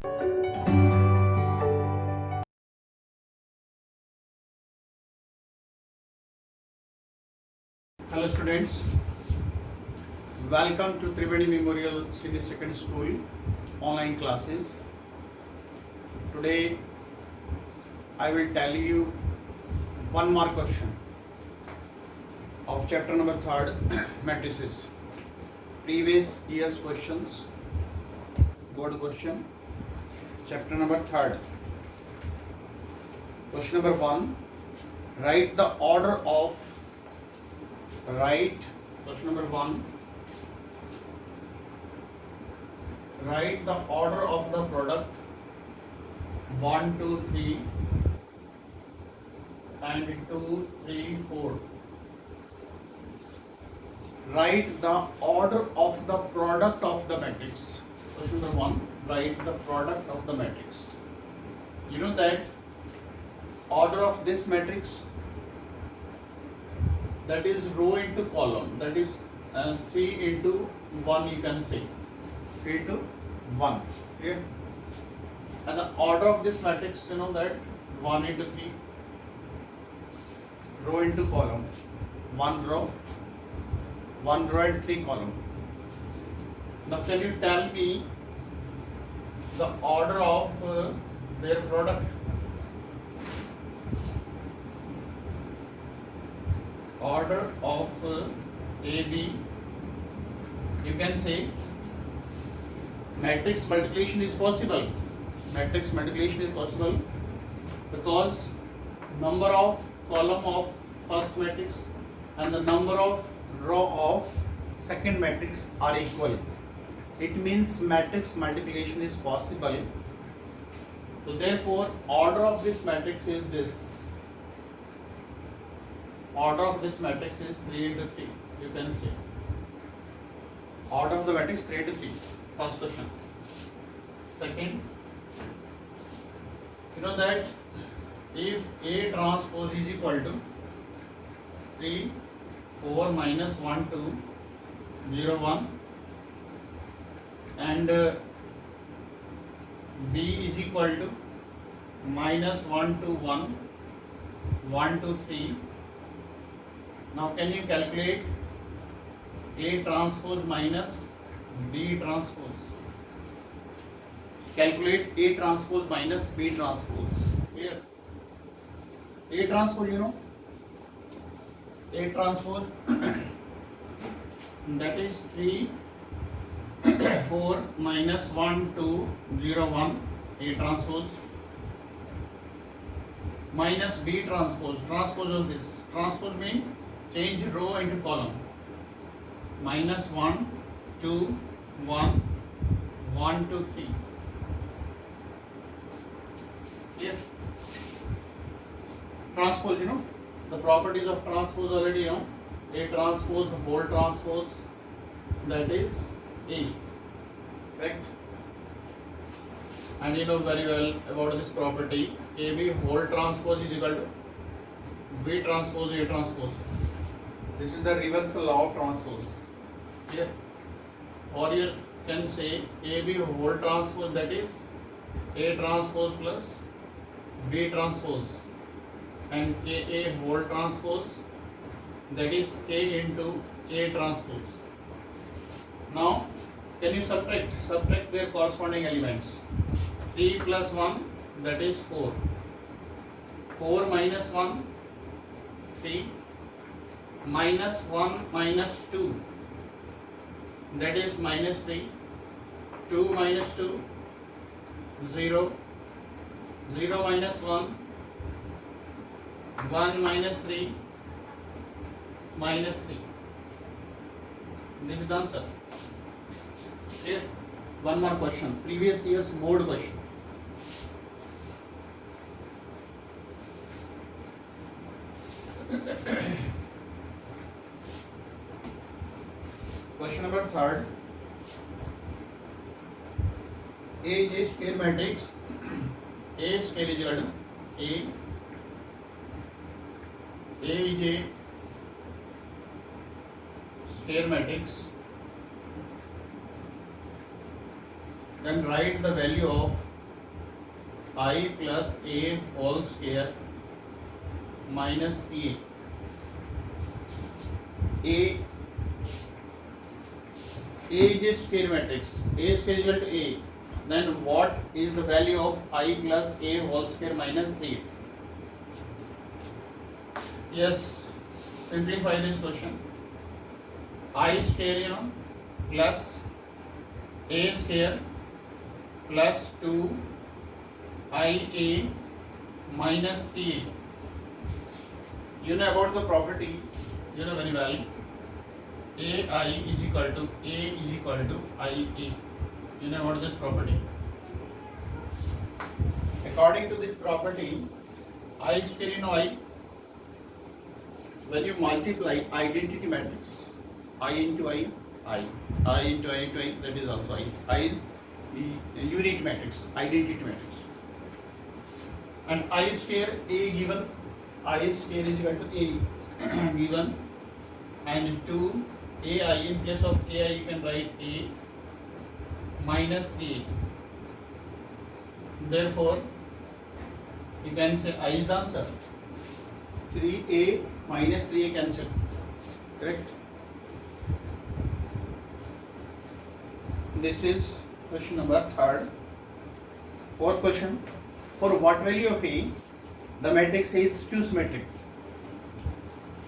Hello students, welcome to Trivedi Memorial Senior Secondary School online classes. Today I will tell you one more question of chapter number 3 matrices. Previous year's questions, board question, chapter number 3. Question number 1, write the order of question number 1, write the order of the product 1, 2, 3 and 2, 3, 4. Write the order of the product of the matrix. Question number 1, write the product of the matrix. You know that order of this matrix, that is row into column, that is 3 into 1, you can say 3 into 1, clear? And the order of this matrix, you know that 1 into 3, row into column, 1 row and 3 column. Now can you tell me the order of their product? Order of AB, you can say matrix multiplication is possible. Matrix multiplication is possible because number of column of first matrix and the number of row of second matrix are equal. It means matrix multiplication is possible. So therefore order of this matrix is this. Order of this matrix is 3 into 3, you can say. Order of the matrix 3 into 3. First question. Second, you know that if A transpose is equal to 3, 4, minus 1, 2, 0, 1 and B is equal to minus 1, 2, 1, 1, 2, 3. Now can you calculate A transpose minus B transpose? Calculate A transpose minus B transpose. Here, A transpose, you know, A transpose that is 3, 4, minus 1, 2, 0, 1, A transpose minus B transpose. Transpose of this. Transpose means change row into column. Minus 1, 2, 1, 1, 2, 3. Here, transpose, you know, the properties of transpose already, you know, A transpose, whole transpose, that is A, correct? And you know very well about this property, AB whole transpose is equal to B transpose A transpose. This is the reversal law of transpose. Here, or you can say AB whole transpose, that is A transpose plus B transpose, and KA whole transpose, that is K into A transpose. Now can you subtract their corresponding elements? 3 plus 1, that is 4. 4 minus 1, 3. Minus 1 minus 2, that is minus 3. 2 minus 2, 0. 0 minus 1, 1 minus 3, minus 3. This is the answer. Yes. One more question. Previous year's board question. Question number 3. A is a square matrix. A square is equal to A. A is a square matrix. Then write the value of I plus A whole square minus P. A is a square matrix. A square is equal to A. Then what is the value of I plus A whole square minus 3? Yes, simplify this question. I square plus A square plus 2IA minus 3. You know about the property, you know very well. AI is equal to IA. You know about this property. According to this property, I square I, when you multiply identity matrix, I into I into I, that is also I is unit matrix, identity matrix. And I square A given, I square is equal to A given, and 2 AI, in place of AI you can write A minus 3. Therefore you can say I is the answer. 3A minus 3A cancel. Correct? This is question number 3rd. Fourth question. For what value of A the matrix A is skew symmetric?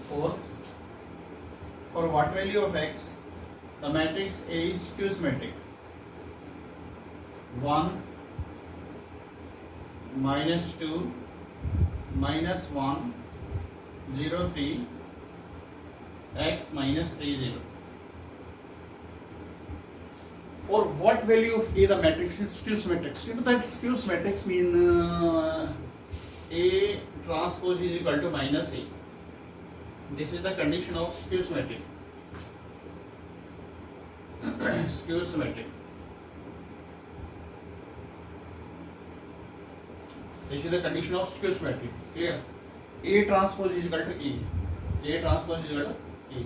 Fourth. For what value of X the matrix A is skew symmetric? 1 minus 2 minus 1 0 3 X minus 3 0. For what value of A the matrix is skew symmetric? You know that skew symmetric mean A transpose is equal to minus A. This is the condition of skew symmetric. Skew symmetric. This is the condition of skew symmetric. Clear? A transpose is equal to A. A transpose is equal to A.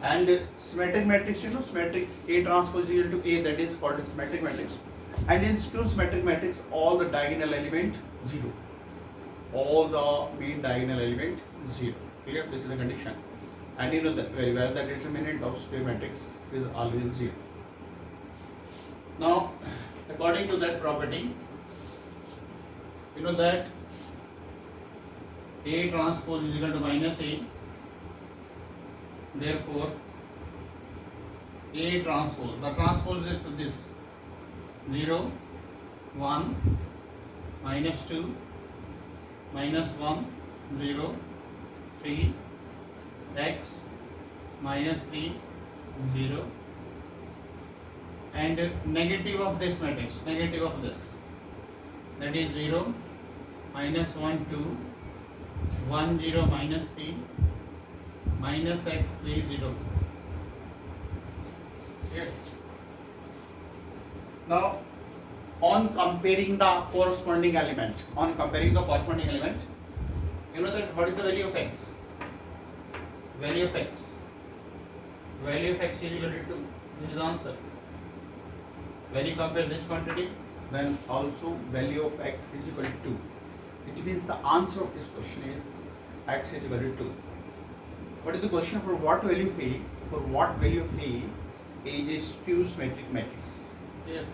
And symmetric matrix, symmetric A transpose is equal to A, that is called symmetric matrix. And in skew symmetric matrix, all the diagonal element 0. All the main diagonal element 0. Clear? This is the condition. And you know that very well that determinant of square matrix is always 0. Now, according to that property, you know that A transpose is equal to minus A. Therefore, A transpose, the transpose is this 0, 1, minus 2, minus 1, 0, 3, X minus 3, 0, and negative of this matrix, negative of this, that is 0, minus 1, 2, 1, 0, minus 3, minus X 3, 0. Here. Now, on comparing the corresponding element, you know that what is the value of X? Value of X is equal to 2. This is the answer. When you compare this quantity, then also value of X is equal to 2. It means the answer of this question is X is equal to 2. What is the question? For what value of A? For what value of A is a skew symmetric matrix? Here.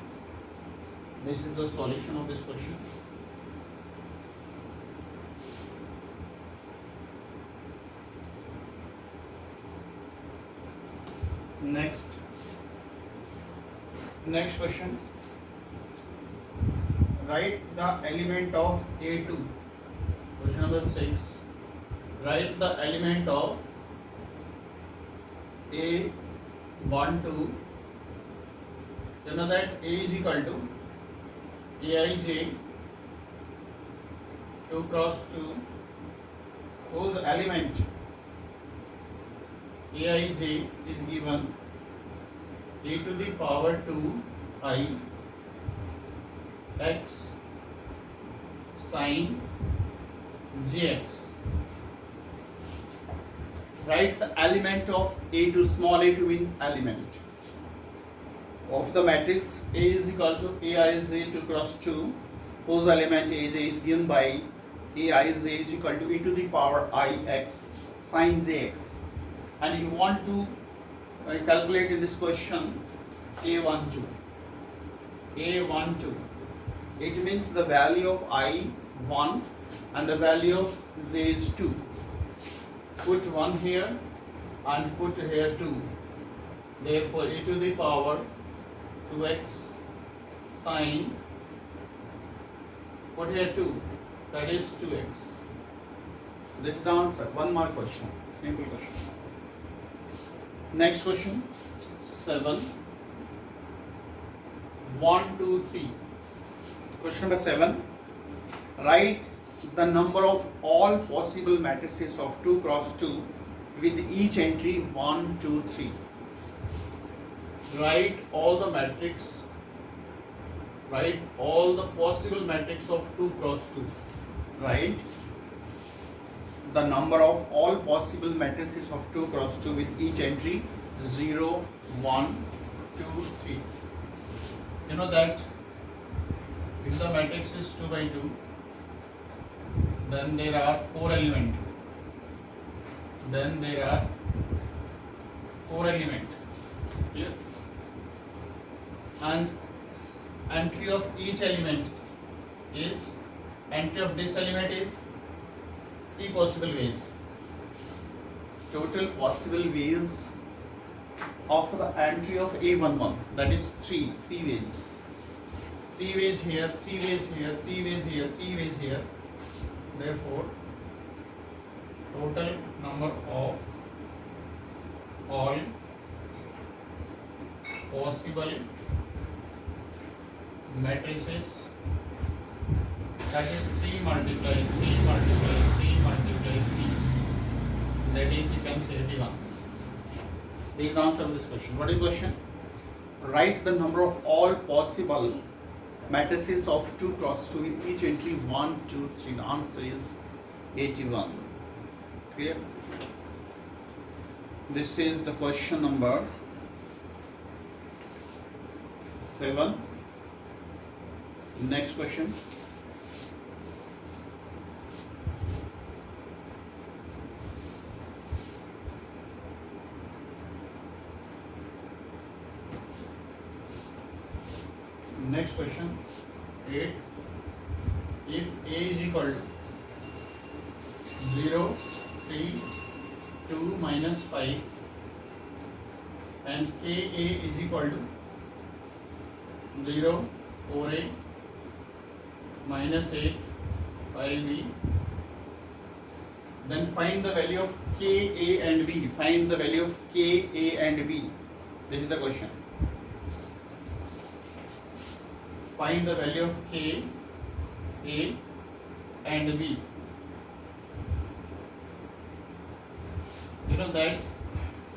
This is the solution of this question. Next question. Write the element of A2. Question number 6. Write the element of A1, 2. You know that A is equal to Aij 2 cross 2, whose element Aij is given e to the power 2i x sin gx. Write the element of A2, small a2 means element of the matrix A is equal to Aij 2 cross 2, whose element is given by ai is equal to e to the power I x sin jx, and you want to calculate in this question a12. It means the value of I 1 and the value of j is 2. Put 1 here and put here 2. Therefore e to the power 2x sin, put here 2, that is 2x. This is the answer. One more question. Simple question. Next question 7. 1, 2, 3. Question number 7. Write the number of all possible matrices of 2 cross 2 with each entry 1, 2, 3. Write all the matrix. Write all the possible matrix of 2 cross 2. Write the number of all possible matrices of 2 cross 2 with each entry 0, 1, 2, 3. You know that if the matrix is 2 by 2, then there are 4 elements. Clear? And entry of each element is, entry of this element is 3 possible ways. Total possible ways of the entry of A11, that is 3 ways. 3 ways here, 3 ways here, 3 ways here, 3 ways here. Therefore, total number of all possible matrices, that is 3 multiply 3 multiply 3 multiply 3, that is you can say 81. The answer of this question. What is the question? Write the number of all possible matrices of 2 cross 2 with each entry 1, 2, 3. The answer is 81. Clear? This is the question number 7. Next question. Next question 8. If a is equal to 0, 3, 2 minus 5 and ka is equal to 0, 4a minus 8, 5b, then find the value of ka and b. Find the value of ka and b. This is the question. Find the value of k, a and b. You know that,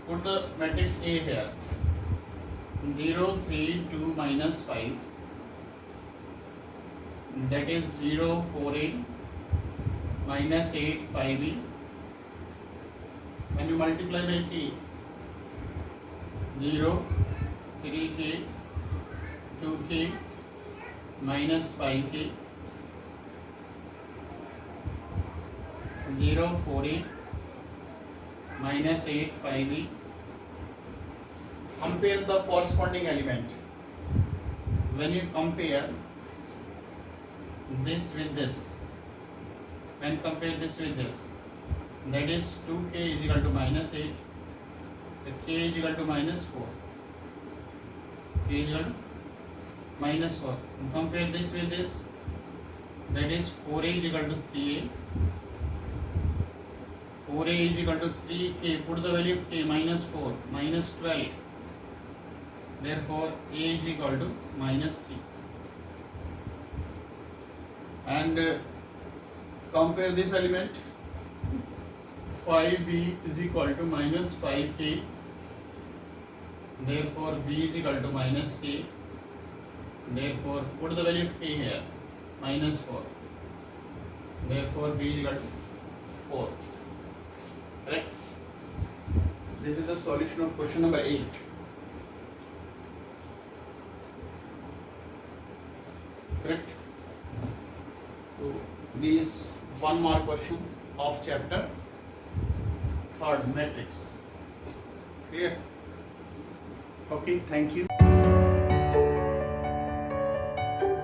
put the matrix A here. 0, 3, 2 minus 5, that is 0, 4a minus 8, 5b. When you multiply by k, 0, 3k, 2k minus 5k, 0, 4a minus 8, 5b. Compare the corresponding element. When you compare this with this, and compare this with this, that is 2k is equal to minus 8, k is equal to minus 4, k is equal to minus 4. And compare this with this, that is 4a is equal to 3a, 4a is equal to 3k, put the value of k, minus 4, minus 12. Therefore, a is equal to minus 3. And compare this element, 5b is equal to minus 5k. Therefore, b is equal to minus k. Therefore, put the value of k here, minus 4. Therefore, b is equal to 4. Correct? This is the solution of question number 8. Correct? So these one mark question of chapter third, matrix. Clear? Okay, thank you.